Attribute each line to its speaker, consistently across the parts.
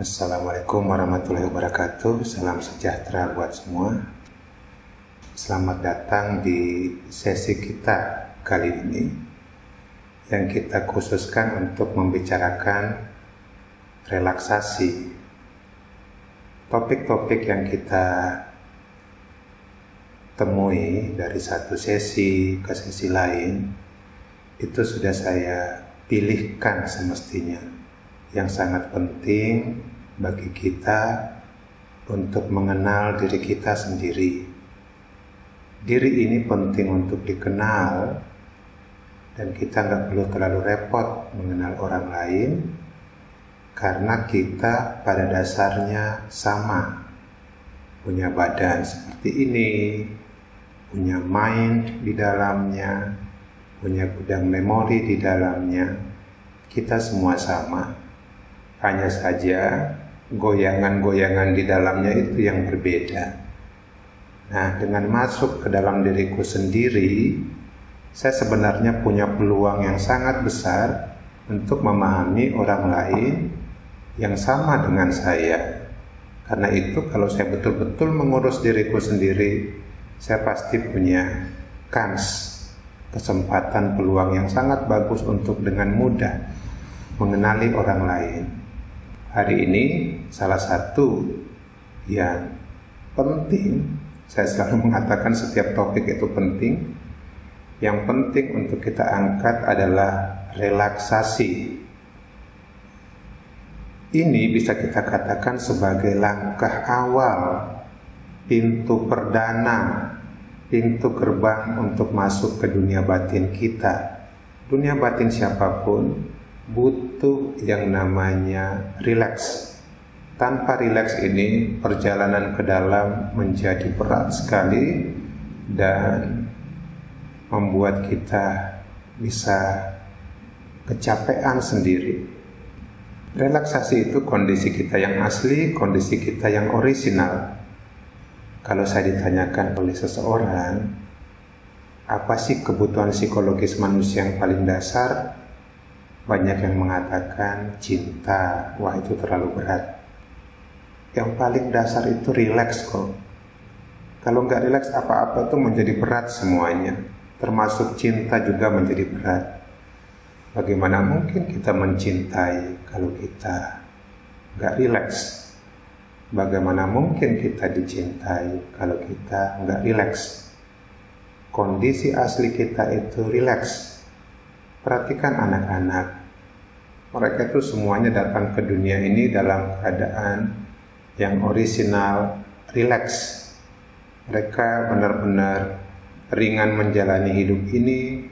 Speaker 1: Assalamualaikum warahmatullahi wabarakatuh. Salam sejahtera buat semua. Selamat datang di sesi kita kali ini yang kita khususkan untuk membicarakan relaksasi. Topik-topik yang kita temui dari satu sesi ke sesi lain itu sudah saya pilihkan semestinya yang sangat penting bagi kita untuk mengenal diri kita sendiri. Diri ini penting untuk dikenal, dan kita nggak perlu terlalu repot mengenal orang lain, karena kita pada dasarnya sama, punya badan seperti ini, punya mind di dalamnya, punya gudang memori di dalamnya. Kita semua sama. Hanya saja goyangan-goyangan di dalamnya itu yang berbeda. Nah, dengan masuk ke dalam diriku sendiri, saya sebenarnya punya peluang yang sangat besar untuk memahami orang lain yang sama dengan saya. Karena itu, kalau saya betul-betul mengurus diriku sendiri, saya pasti punya kesempatan, peluang yang sangat bagus untuk dengan mudah mengenali orang lain. Hari ini salah satu yang penting, saya selalu mengatakan setiap topik itu penting. Yang penting untuk kita angkat adalah relaksasi. Ini bisa kita katakan sebagai langkah awal, pintu perdana, pintu gerbang untuk masuk ke dunia batin kita. Dunia batin siapapun butuh yang namanya rileks. Tanpa rileks ini, perjalanan ke dalam menjadi berat sekali dan membuat kita bisa kecapean sendiri. Relaksasi itu kondisi kita yang asli, kondisi kita yang orisinal. Kalau saya ditanyakan oleh seseorang, apa sih kebutuhan psikologis manusia yang paling dasar? Banyak yang mengatakan cinta. Wah, itu terlalu berat. Yang paling dasar itu rileks kok. Kalau nggak rileks, apa-apa itu menjadi berat semuanya. Termasuk cinta juga menjadi berat. Bagaimana mungkin kita mencintai kalau kita nggak rileks? Bagaimana mungkin kita dicintai kalau kita nggak rileks? Kondisi asli kita itu rileks. Perhatikan anak-anak, mereka itu semuanya datang ke dunia ini dalam keadaan yang orisinal, rileks. Mereka benar-benar ringan menjalani hidup ini,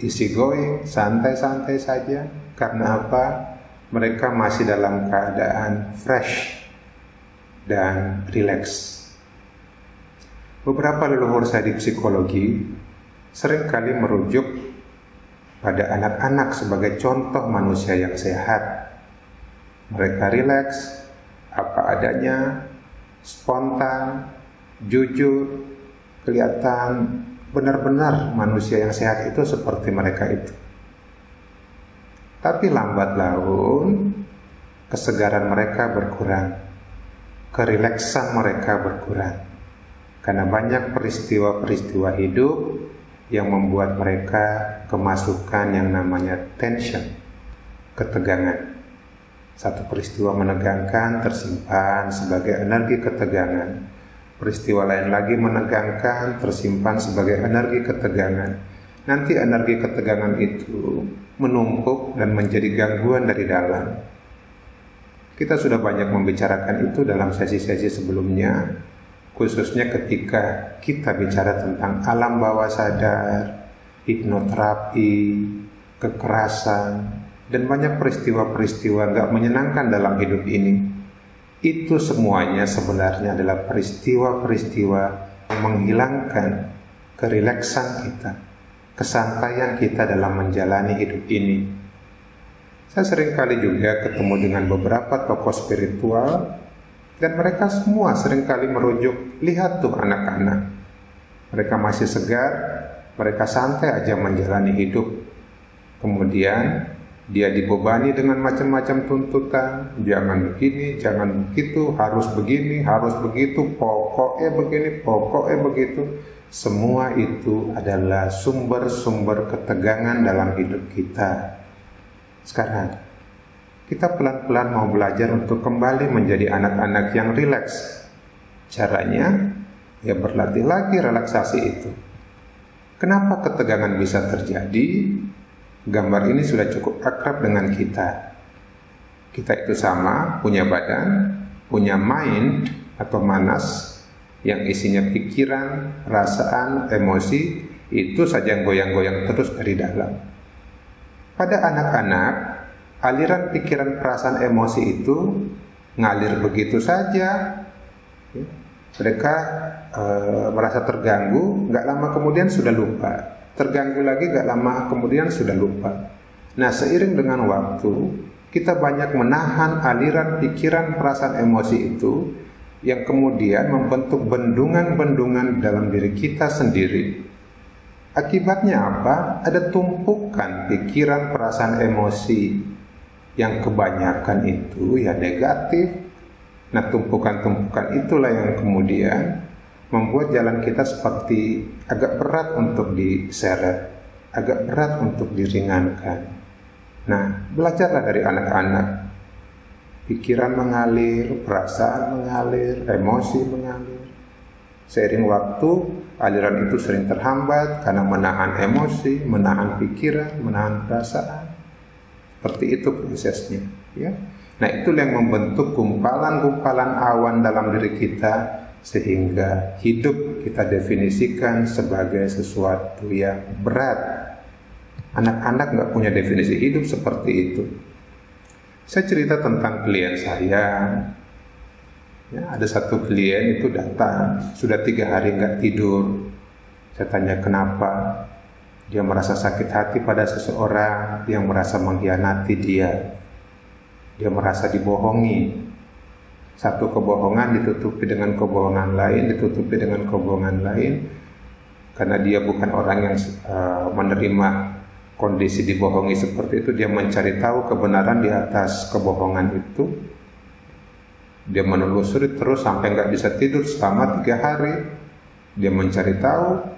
Speaker 1: easy going, santai-santai saja. Karena apa? Mereka masih dalam keadaan fresh dan rileks. Beberapa leluhur saya di psikologi seringkali merujuk pada anak-anak sebagai contoh manusia yang sehat. Mereka rileks, apa adanya, spontan, jujur, kelihatan benar-benar manusia yang sehat itu seperti mereka itu. Tapi lambat laun, kesegaran mereka berkurang, kerileksan mereka berkurang, karena banyak peristiwa-peristiwa hidup yang membuat mereka kemasukan yang namanya tension, ketegangan. Satu peristiwa menegangkan tersimpan sebagai energi ketegangan. Peristiwa lain lagi menegangkan tersimpan sebagai energi ketegangan. Nanti energi ketegangan itu menumpuk dan menjadi gangguan dari dalam. Kita sudah banyak membicarakan itu dalam sesi-sesi sebelumnya, khususnya ketika kita bicara tentang alam bawah sadar, hipnoterapi, kekerasan, dan banyak peristiwa-peristiwa gak menyenangkan dalam hidup ini. Itu semuanya sebenarnya adalah peristiwa-peristiwa yang menghilangkan kerileksan kita, kesantaian kita dalam menjalani hidup ini. Saya seringkali juga ketemu dengan beberapa tokoh spiritual, dan mereka semua seringkali merujuk, lihat tuh anak-anak, mereka masih segar, mereka santai aja menjalani hidup. Kemudian Dia dibebani dengan macam-macam tuntutan, jangan begini, jangan begitu, harus begini, harus begitu, pokoknya begini, pokoknya begitu. Semua itu adalah sumber-sumber ketegangan dalam hidup kita. Sekarang, kita pelan-pelan mau belajar untuk kembali menjadi anak-anak yang rileks. Caranya, ya berlatih lagi relaksasi itu. Kenapa ketegangan bisa terjadi? Gambar ini sudah cukup akrab dengan kita. Kita itu sama, punya badan, punya mind atau manas yang isinya pikiran, perasaan, emosi, itu saja yang goyang-goyang terus dari dalam. Pada anak-anak, aliran pikiran, perasaan, emosi itu ngalir begitu saja. Mereka merasa terganggu, nggak lama kemudian sudah lupa. Terganggu lagi, gak lama kemudian sudah lupa. Nah, seiring dengan waktu, kita banyak menahan aliran pikiran, perasaan, emosi itu yang kemudian membentuk bendungan-bendungan dalam diri kita sendiri. Akibatnya apa? Ada tumpukan pikiran, perasaan, emosi yang kebanyakan itu ya negatif. Nah, tumpukan-tumpukan itulah yang kemudian membuat jalan kita seperti agak berat untuk diseret, agak berat untuk diringankan. Nah, belajarlah dari anak-anak. Pikiran mengalir, perasaan mengalir, emosi mengalir. Seiring waktu, aliran itu sering terhambat karena menahan emosi, menahan pikiran, menahan perasaan. Seperti itu prosesnya, ya. Nah, itulah yang membentuk gumpalan-gumpalan awan dalam diri kita, sehingga hidup kita definisikan sebagai sesuatu yang berat. Anak-anak nggak punya definisi hidup seperti itu. Saya cerita tentang klien saya. Ya, ada satu klien itu datang, sudah 3 hari nggak tidur. Saya tanya kenapa. Dia merasa sakit hati pada seseorang yang merasa mengkhianati dia. Dia merasa dibohongi. Satu kebohongan ditutupi dengan kebohongan lain, ditutupi dengan kebohongan lain. Karena dia bukan orang yang menerima kondisi dibohongi seperti itu, dia mencari tahu kebenaran di atas kebohongan itu. Dia menelusuri terus sampai nggak bisa tidur selama 3 hari. Dia mencari tahu.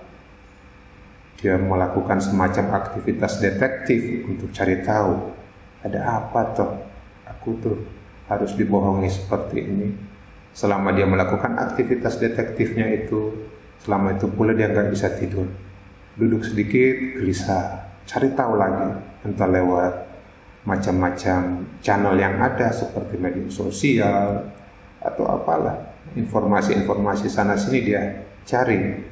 Speaker 1: Dia melakukan semacam aktivitas detektif untuk cari tahu ada apa toh aku tuh harus dibohongi seperti ini. Selama dia melakukan aktivitas detektifnya itu, selama itu pula dia nggak bisa tidur. Duduk sedikit, gelisah, cari tahu lagi, entah lewat macam-macam channel yang ada seperti media sosial atau apalah, informasi-informasi sana sini dia cari.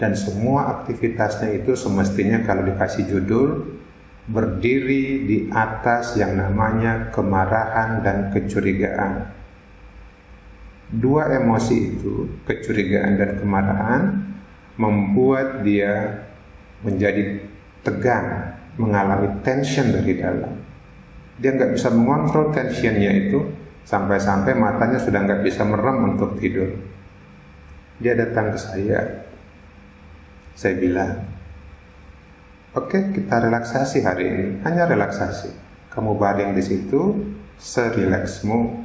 Speaker 1: Dan semua aktivitasnya itu semestinya kalau dikasih judul berdiri di atas yang namanya kemarahan dan kecurigaan. 2 emosi itu, kecurigaan dan kemarahan, membuat dia menjadi tegang, mengalami tension dari dalam. Dia nggak bisa mengontrol tensionnya itu, sampai-sampai matanya sudah nggak bisa merem untuk tidur. Dia datang ke saya bilang, oke, kita relaksasi hari ini, hanya relaksasi. Kamu baring di situ, serileksmu.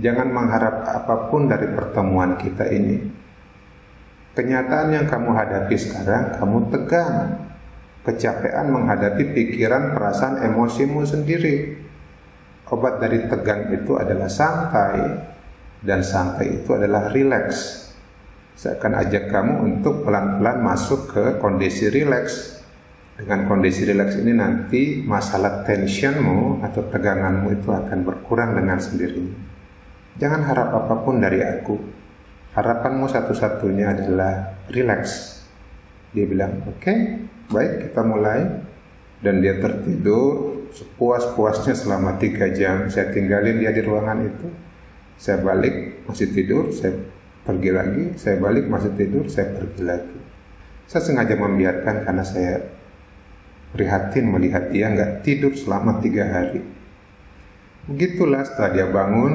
Speaker 1: Jangan mengharap apapun dari pertemuan kita ini. Kenyataan yang kamu hadapi sekarang, kamu tegang, kecapean menghadapi pikiran, perasaan, emosimu sendiri. Obat dari tegang itu adalah santai, dan santai itu adalah rileks. Saya akan ajak kamu untuk pelan-pelan masuk ke kondisi rileks. Dengan kondisi rileks ini nanti masalah tensionmu atau teganganmu itu akan berkurang dengan sendirinya. Jangan harap apapun dari aku. Harapanmu satu-satunya adalah rileks. Dia bilang, oke, baik, kita mulai. Dan dia tertidur sepuas-puasnya selama 3 jam. Saya tinggalin dia di ruangan itu. Saya balik, masih tidur, saya pergi lagi, saya balik, masih tidur, saya pergi lagi. Saya sengaja membiarkan karena saya prihatin melihat dia nggak tidur selama 3 hari. Begitulah setelah dia bangun,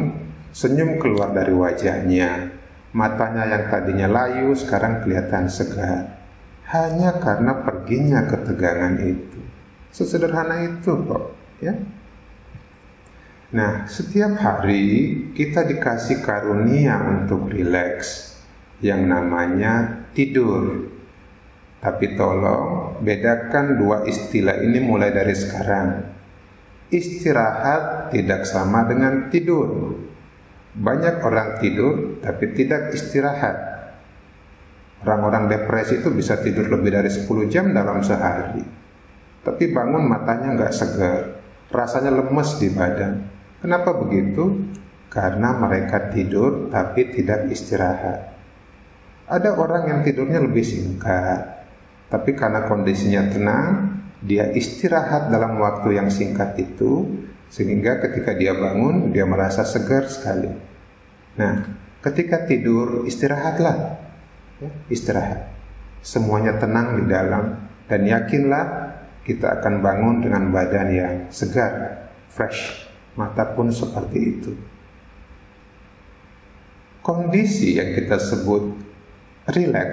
Speaker 1: senyum keluar dari wajahnya. Matanya yang tadinya layu sekarang kelihatan segar. Hanya karena perginya ketegangan itu. Sesederhana itu kok. Ya. Nah, setiap hari kita dikasih karunia untuk rileks yang namanya tidur. Tapi tolong bedakan dua istilah ini mulai dari sekarang. Istirahat tidak sama dengan tidur. Banyak orang tidur tapi tidak istirahat. Orang-orang depresi itu bisa tidur lebih dari 10 jam dalam sehari, tapi bangun matanya nggak segar, rasanya lemes di badan. Kenapa begitu? Karena mereka tidur tapi tidak istirahat. Ada orang yang tidurnya lebih singkat, tapi karena kondisinya tenang, dia istirahat dalam waktu yang singkat itu, sehingga ketika dia bangun, dia merasa segar sekali. Nah, ketika tidur, istirahatlah. Ya, istirahat. Semuanya tenang di dalam, dan yakinlah kita akan bangun dengan badan yang segar, fresh. Mata pun seperti itu. Kondisi yang kita sebut relax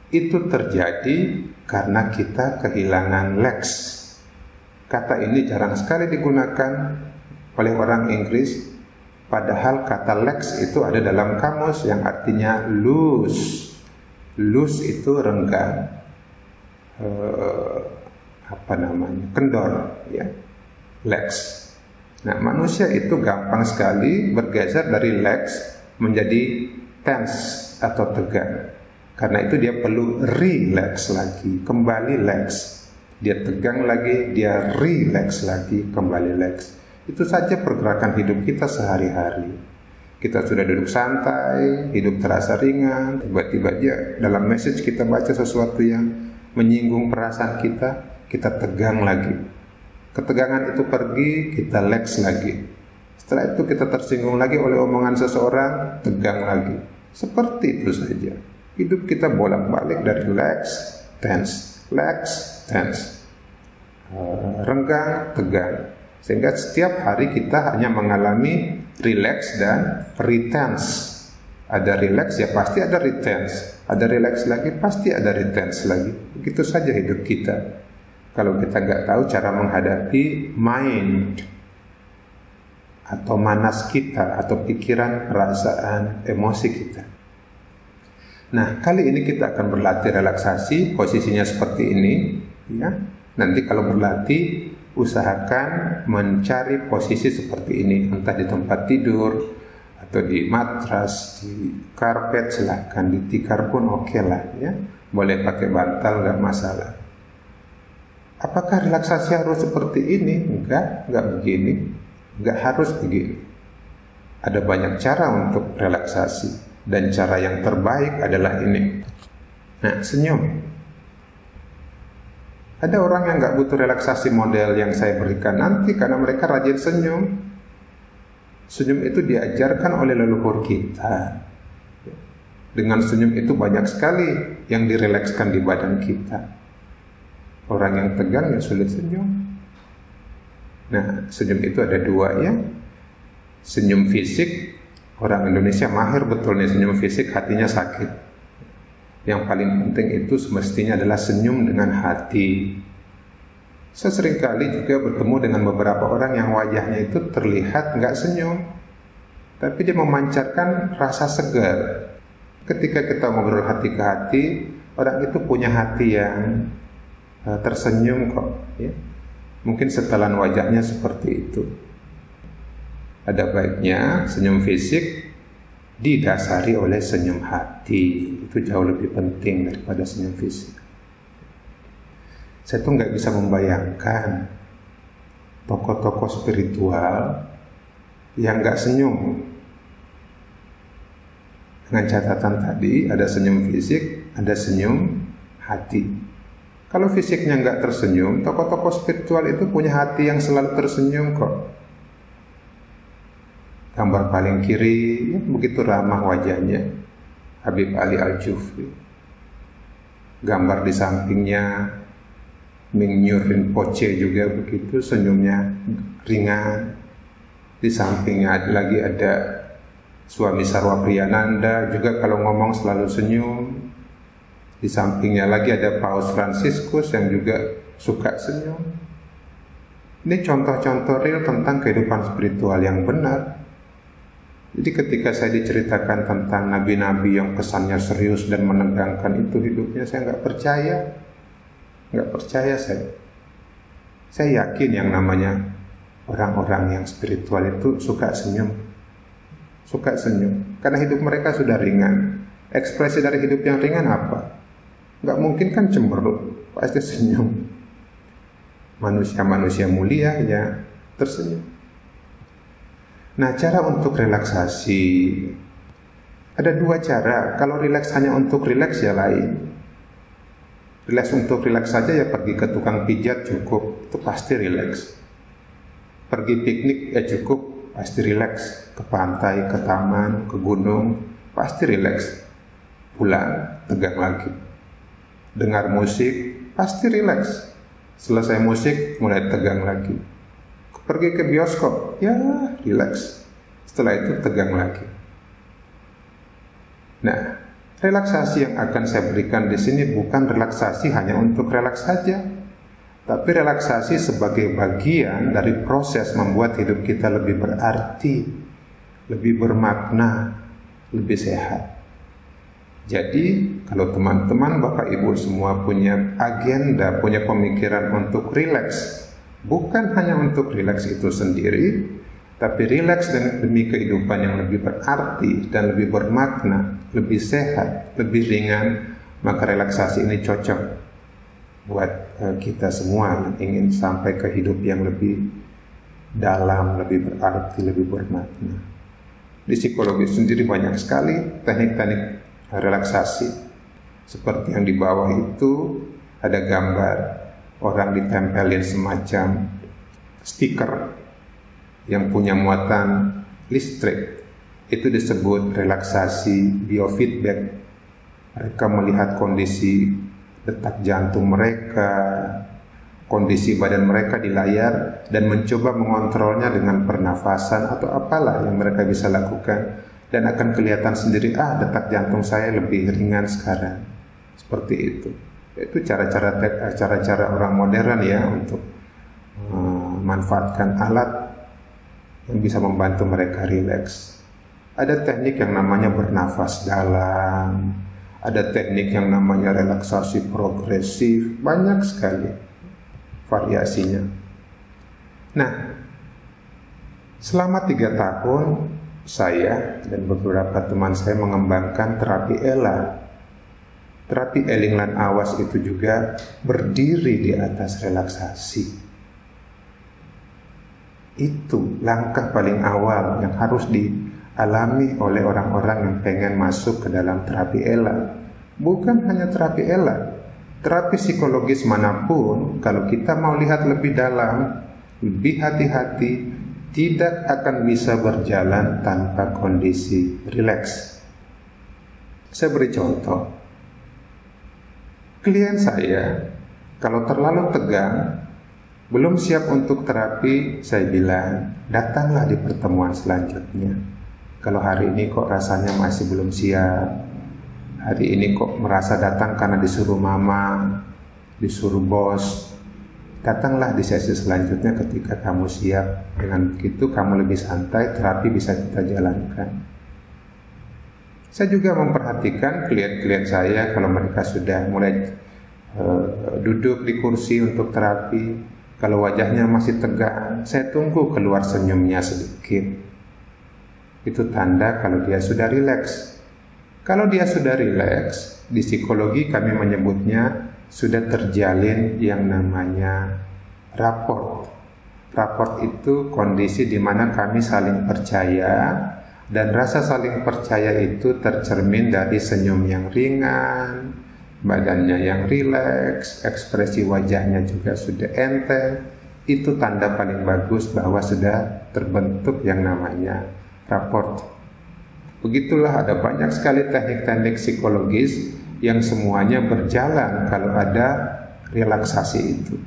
Speaker 1: itu terjadi karena kita kehilangan lex. Kata ini jarang sekali digunakan oleh orang Inggris, padahal kata lex itu ada dalam kamus yang artinya loose. Loose itu renggang, kendor, ya, lex. Nah, manusia itu gampang sekali bergeser dari lex menjadi tense atau tegang. Karena itu dia perlu relax lagi, kembali lex. Dia tegang lagi, dia relax lagi, kembali lex. Itu saja pergerakan hidup kita sehari-hari. Kita sudah duduk santai, hidup terasa ringan, tiba-tiba aja dalam message kita baca sesuatu yang menyinggung perasaan kita, kita tegang lagi. Ketegangan itu pergi, kita lex lagi. Setelah itu kita tersinggung lagi oleh omongan seseorang, tegang lagi. Seperti itu saja. Hidup kita bolak-balik dari lex, tense, renggang, tegang. Sehingga setiap hari kita hanya mengalami relax dan retense. Ada relax ya pasti ada retense. Ada relax lagi pasti ada retense lagi. Begitu saja hidup kita. Kalau kita nggak tahu cara menghadapi mind atau manas kita atau pikiran, perasaan, emosi kita. Nah, kali ini kita akan berlatih relaksasi, posisinya seperti ini, ya. Nanti kalau berlatih, usahakan mencari posisi seperti ini, entah di tempat tidur atau di matras, di karpet, silahkan di tikar pun oke lah, ya. Boleh pakai bantal, nggak masalah. Apakah relaksasi harus seperti ini? Enggak begini. Enggak harus begini. Ada banyak cara untuk relaksasi, dan cara yang terbaik adalah ini. Nah, senyum. Ada orang yang enggak butuh relaksasi model yang saya berikan nanti karena mereka rajin senyum. Senyum itu diajarkan oleh leluhur kita. Dengan senyum itu banyak sekali yang direlekskan di badan kita. Orang yang tegang yang sulit senyum. Nah, senyum itu ada dua, ya. Senyum fisik, orang Indonesia mahir betul nih senyum fisik, hatinya sakit. Yang paling penting itu semestinya adalah senyum dengan hati. Saya seringkali juga bertemu dengan beberapa orang yang wajahnya itu terlihat nggak senyum, tapi dia memancarkan rasa segar. Ketika kita ngobrol hati ke hati, orang itu punya hati yang tersenyum kok, ya. Mungkin setelan wajahnya seperti itu. Ada baiknya senyum fisik didasari oleh senyum hati. Itu jauh lebih penting daripada senyum fisik. Saya tuh nggak bisa membayangkan tokoh-tokoh spiritual yang nggak senyum. Dengan catatan tadi ada senyum fisik, ada senyum hati. Kalau fisiknya nggak tersenyum, tokoh-tokoh spiritual itu punya hati yang selalu tersenyum kok. Gambar paling kiri, ya, begitu ramah wajahnya, Habib Ali Al-Jufri. Gambar di sampingnya, Mingyur Rinpoche juga begitu, senyumnya ringan. Di sampingnya lagi ada Swami Sarwa Priyananda, juga kalau ngomong selalu senyum. Di sampingnya lagi ada Paus Fransiskus yang juga suka senyum. Ini contoh-contoh real tentang kehidupan spiritual yang benar. Jadi ketika saya diceritakan tentang nabi-nabi yang kesannya serius dan menegangkan itu hidupnya, saya nggak percaya saya. Saya yakin yang namanya orang-orang yang spiritual itu suka senyum, karena hidup mereka sudah ringan. Ekspresi dari hidup yang ringan apa? Nggak mungkin kan cemberut, pasti senyum. Manusia-manusia mulia ya tersenyum. Nah, cara untuk relaksasi ada dua cara. Kalau rileks hanya untuk rileks ya lain. Rileks untuk rileks saja ya pergi ke tukang pijat cukup, itu pasti rileks. Pergi piknik ya cukup, pasti rileks. Ke pantai, ke taman, ke gunung, pasti rileks. Pulang, tegang lagi. Dengar musik, pasti rileks. Selesai musik, mulai tegang lagi. Pergi ke bioskop, ya rileks. Setelah itu tegang lagi. Nah, relaksasi yang akan saya berikan di sini bukan relaksasi hanya untuk relaks saja, tapi relaksasi sebagai bagian dari proses membuat hidup kita lebih berarti, lebih bermakna, lebih sehat. Jadi, kalau teman-teman, Bapak Ibu semua punya agenda, punya pemikiran untuk rileks, bukan hanya untuk rileks itu sendiri, tapi rileks demi kehidupan yang lebih berarti dan lebih bermakna, lebih sehat, lebih ringan, maka relaksasi ini cocok buat kita semua yang ingin sampai ke hidup yang lebih dalam, lebih berarti, lebih bermakna. Di psikologi sendiri banyak sekali teknik-teknik relaksasi. Seperti yang di bawah itu ada gambar orang ditempelin semacam stiker yang punya muatan listrik. Itu disebut relaksasi biofeedback. Mereka melihat kondisi detak jantung mereka, kondisi badan mereka di layar, dan mencoba mengontrolnya dengan pernafasan atau apalah yang mereka bisa lakukan. Dan akan kelihatan sendiri, detak jantung saya lebih ringan sekarang. Seperti itu. Itu cara-cara orang modern ya untuk memanfaatkan alat yang bisa membantu mereka rileks. Ada teknik yang namanya bernafas dalam, ada teknik yang namanya relaksasi progresif, banyak sekali variasinya. Nah, selama 3 tahun saya dan beberapa teman saya mengembangkan terapi ELA. Terapi Eling-Lan Awas itu juga berdiri di atas relaksasi. Itu langkah paling awal yang harus dialami oleh orang-orang yang pengen masuk ke dalam terapi ELA. Bukan hanya terapi ELA, terapi psikologis manapun, kalau kita mau lihat lebih dalam, lebih hati-hati, tidak akan bisa berjalan tanpa kondisi rileks. Saya beri contoh. Klien saya kalau terlalu tegang, belum siap untuk terapi, saya bilang, datanglah di pertemuan selanjutnya. Kalau hari ini kok rasanya masih belum siap, hari ini kok merasa datang karena disuruh mama, disuruh bos, datanglah di sesi selanjutnya ketika kamu siap. Dengan begitu kamu lebih santai, terapi bisa kita jalankan. Saya juga memperhatikan klien-klien saya kalau mereka sudah mulai duduk di kursi untuk terapi. Kalau wajahnya masih tegang, saya tunggu keluar senyumnya sedikit. Itu tanda kalau dia sudah rileks. Kalau dia sudah rileks, di psikologi kami menyebutnya sudah terjalin yang namanya rapport. Rapport itu kondisi di mana kami saling percaya, dan rasa saling percaya itu tercermin dari senyum yang ringan, badannya yang rileks, ekspresi wajahnya juga sudah enteng. Itu tanda paling bagus bahwa sudah terbentuk yang namanya rapport. Begitulah, ada banyak sekali teknik-teknik psikologis yang semuanya berjalan kalau ada relaksasi itu.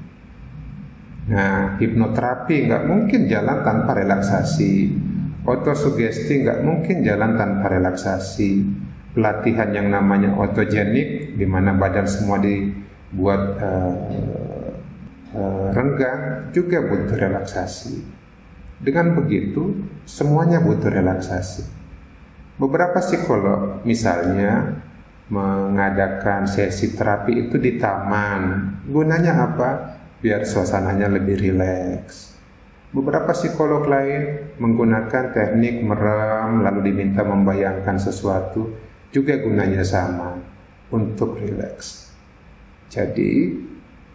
Speaker 1: Nah, hipnoterapi nggak mungkin jalan tanpa relaksasi. Autosugesti nggak mungkin jalan tanpa relaksasi. Pelatihan yang namanya autogenik, di mana badan semua dibuat renggang juga butuh relaksasi. Dengan begitu, semuanya butuh relaksasi. Beberapa psikolog misalnya mengadakan sesi terapi itu di taman. Gunanya apa? Biar suasananya lebih rileks. Beberapa psikolog lain menggunakan teknik merem lalu diminta membayangkan sesuatu, juga gunanya sama, untuk rileks. Jadi,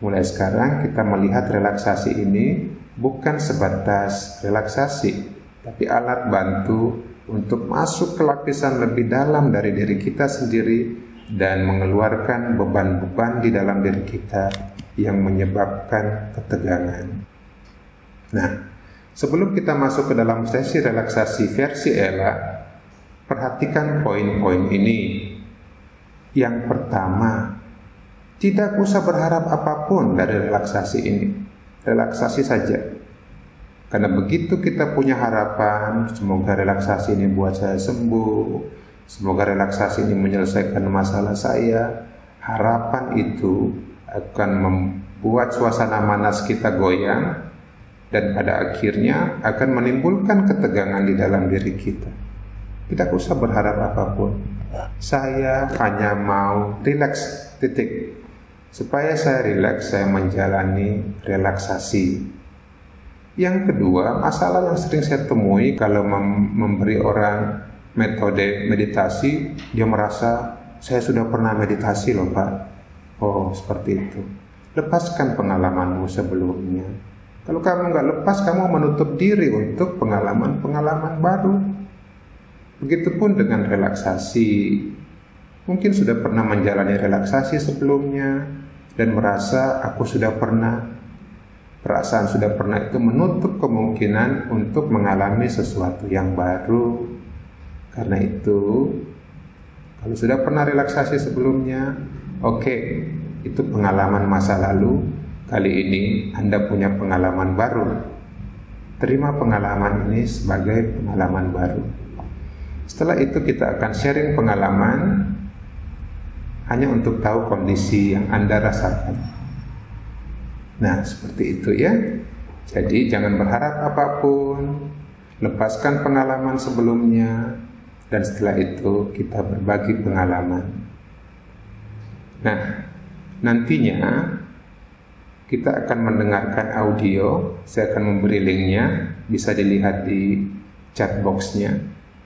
Speaker 1: mulai sekarang kita melihat relaksasi ini bukan sebatas relaksasi, tapi alat bantu untuk masuk ke lapisan lebih dalam dari diri kita sendiri dan mengeluarkan beban-beban di dalam diri kita yang menyebabkan ketegangan. Nah, sebelum kita masuk ke dalam sesi relaksasi versi Ella, perhatikan poin-poin ini. Yang pertama, tidak usah berharap apapun dari relaksasi ini. Relaksasi saja. Karena begitu kita punya harapan, semoga relaksasi ini buat saya sembuh, semoga relaksasi ini menyelesaikan masalah saya, harapan itu akan membuat suasana manas kita goyang dan pada akhirnya akan menimbulkan ketegangan di dalam diri kita. Tidak usah berharap apapun. Saya hanya mau rileks, titik. Supaya saya rileks, saya menjalani relaksasi. Yang kedua, masalah yang sering saya temui kalau memberi orang metode meditasi, dia merasa, saya sudah pernah meditasi loh Pak. Oh, seperti itu. Lepaskan pengalamanmu sebelumnya. Kalau kamu nggak lepas, kamu menutup diri untuk pengalaman-pengalaman baru. Begitupun dengan relaksasi. Mungkin sudah pernah menjalani relaksasi sebelumnya dan merasa aku sudah pernah. Perasaan sudah pernah itu menutup kemungkinan untuk mengalami sesuatu yang baru. Karena itu, kalau sudah pernah relaksasi sebelumnya, oke, itu pengalaman masa lalu. Kali ini Anda punya pengalaman baru. Terima pengalaman ini sebagai pengalaman baru. Setelah itu kita akan sharing pengalaman hanya untuk tahu kondisi yang Anda rasakan. Nah, seperti itu ya. Jadi jangan berharap apapun, lepaskan pengalaman sebelumnya, dan setelah itu kita berbagi pengalaman. Nah, nantinya kita akan mendengarkan audio. Saya akan memberi linknya, bisa dilihat di chat boxnya.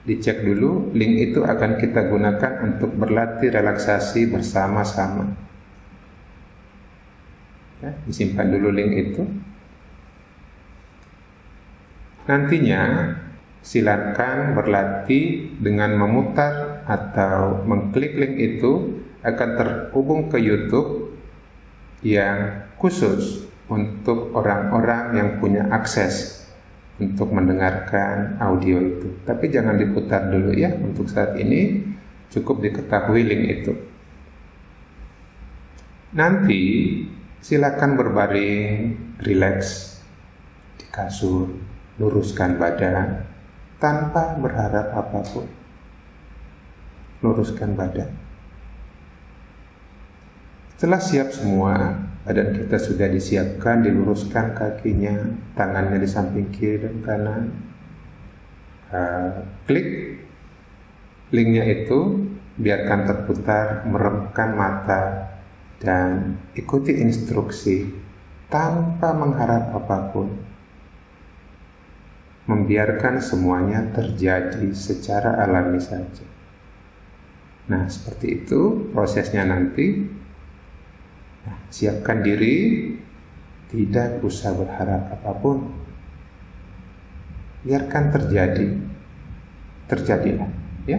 Speaker 1: Dicek dulu, link itu akan kita gunakan untuk berlatih relaksasi bersama-sama. Ya, disimpan dulu link itu. Nantinya silakan berlatih dengan memutar atau mengklik link itu, akan terhubung ke YouTube yang khusus untuk orang-orang yang punya akses untuk mendengarkan audio itu. Tapi jangan diputar dulu ya, untuk saat ini cukup diketahui link itu. Nanti silakan berbaring, rileks di kasur, luruskan badan tanpa berharap apapun. Luruskan badan. Setelah siap semua, badan kita sudah disiapkan, diluruskan kakinya, tangannya di samping kiri dan kanan. Klik linknya itu, biarkan terputar, meremkan mata, dan ikuti instruksi tanpa mengharap apapun. Membiarkan semuanya terjadi secara alami saja. Nah, seperti itu prosesnya nanti. Nah, siapkan diri, tidak usah berharap apapun. Biarkan terjadi. Terjadilah, ya.